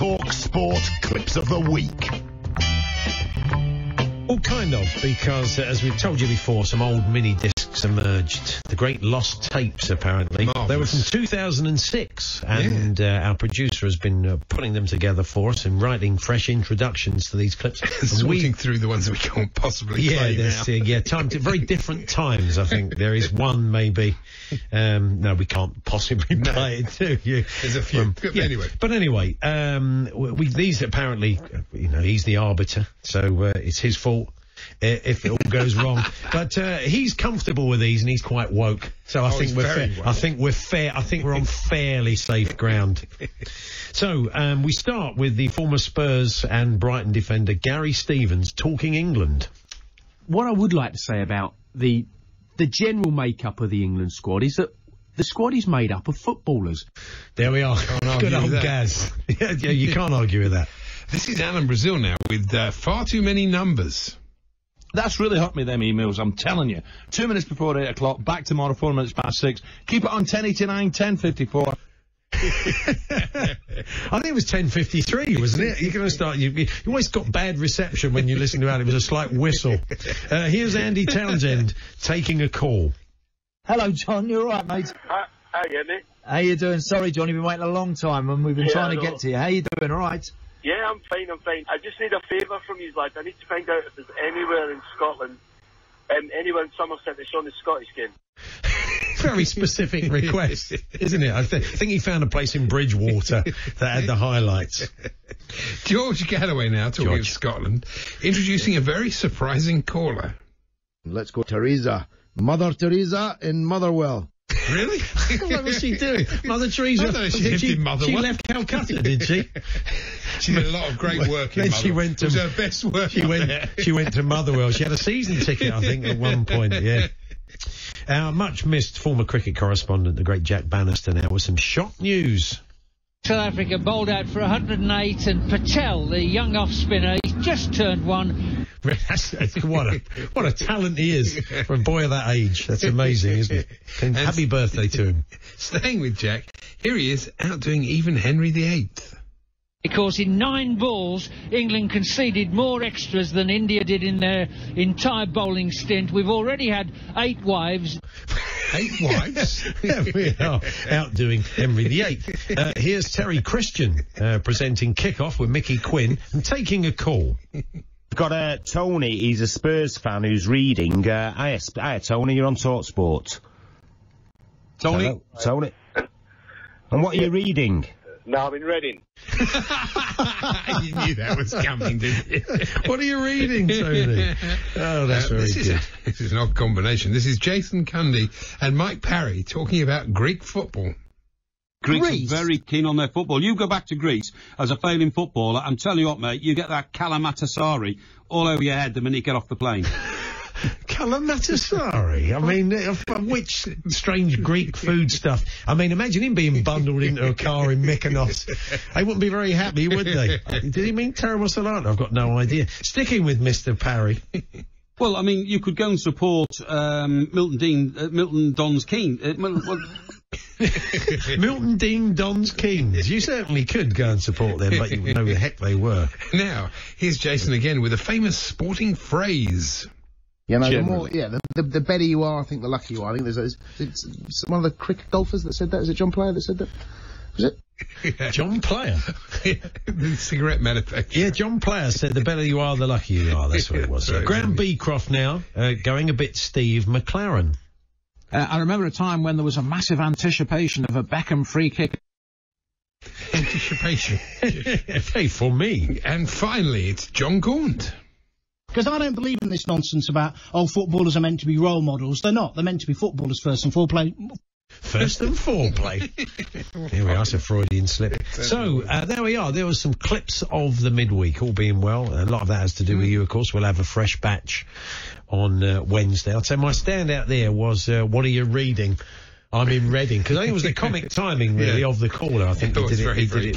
Talk Sport Clips of the Week. Well, kind of, because as we've told you before, some old mini discs emerged. The great lost tapes, apparently. Marvellous. They were from 2006, and our producer has been putting them together for us and writing fresh introductions to these clips. Sorting through the ones that we can't possibly play now. Very different times, I think. There is one, maybe. No, we can't possibly play it to you. There's a few. But anyway, these apparently, he's the arbiter, so it's his fault if it all goes wrong. But he's comfortable with these, and he's quite woke. So I think we're fair. Woke. I think we're fair. I think we're on fairly safe ground. So we start with the former Spurs and Brighton defender Gary Stevens talking England. What I would like to say about the general makeup of the England squad is that the squad is made up of footballers. There we are. Good old that. Gaz. yeah, you can't argue with that. This is Alan Brazil now with far too many numbers. That's really hurt me, them emails, I'm telling you. 2 minutes before 8 o'clock, back tomorrow, 4 minutes past 6. Keep it on 10:89, 10:54. I think it was 10:53, wasn't it? You're going to start. You always got bad reception when you listen to Alan. It was a slight whistle. Here's Andy Townsend taking a call. Hello, John. You all right, mate? How you, mate? How you doing? Sorry, John. You've been waiting a long time, and we've been trying to get to you. How you doing? All right? Yeah, I'm fine. I just need a favour from you, lads. I need to find out if there's anywhere in Scotland, anywhere in Somerset that's on the Scottish game. Very specific request, isn't it? I think he found a place in Bridgewater that had the highlights. George Galloway now, talking of Scotland, introducing a very surprising caller. Let's go, Teresa. Mother Teresa in Motherwell. Really? What was she doing? Mother Teresa? I don't know, she lived in Motherwell. She left Calcutta, did she? She did a lot of great work in Motherwell. It was her best work. She went to Motherwell. She had a season ticket, I think, at one point, yeah. Our much-missed former cricket correspondent, the great Jack Bannister, now with some shock news. South Africa bowled out for 108, and Patel, the young off-spinner, he's just turned one. What a talent he is for a boy of that age. That's amazing, isn't it? And happy birthday to him. Staying with Jack, here he is, outdoing even Henry VIII. Because in 9 balls, England conceded more extras than India did in their entire bowling stint. We've already had 8 wives. 8 wives? There we are, outdoing Henry VIII. Here's Terry Christian presenting Kickoff with Mickey Quinn and taking a call. We've got Tony, he's a Spurs fan who's reading. Hiya, Tony, you're on TalkSport. Tony? Hello, Tony. And what are you reading? No, I'm in Reading. You knew that was coming, didn't you? What are you reading, Tony? Oh, that's very good. This is an odd combination. This is Jason Cundy and Mike Parry talking about Greek football. Greece are very keen on their football. You go back to Greece as a failing footballer, I'm telling you what, mate, you get that Kalamatasari all over your head the minute you get off the plane. Kalamatasari? I mean, which strange Greek food stuff? I mean, imagine him being bundled into a car in Mykonos. They wouldn't be very happy, would they? Did he mean terrible salad? I've got no idea. Sticking with Mr. Parry. Well, I mean, you could go and support Milton Dons Keynes. Milton Dean Dons Keynes. You certainly could go and support them, but you would know who the heck they were. Now, here's Jason again with a famous sporting phrase. Yeah, no, the better you are, I think the luckier you are. I think there's one of the cricket golfers that said that. Is it John Player that said that? Was it? Yeah. John Player? The cigarette manufacturer. Yeah, John Player said the better you are, the luckier you are. That's what it was. Graham Beecroft now, going a bit Steve McLaren. I remember a time when there was a massive anticipation of a Beckham free kick. Anticipation. Hey, for me. And finally, it's John Gaunt. Because I don't believe in this nonsense about, footballers are meant to be role models. They're not. They're meant to be footballers first and foreplay. First and foreplay. Here we are, it's a Freudian slip. So, there we are. There was some clips of the midweek, all being well. A lot of that has to do with you, of course. We'll have a fresh batch on Wednesday. I'd say my standout there was, what are you reading? I'm in Reading. Because I think it was the comic timing, really, of the caller. I think he did it.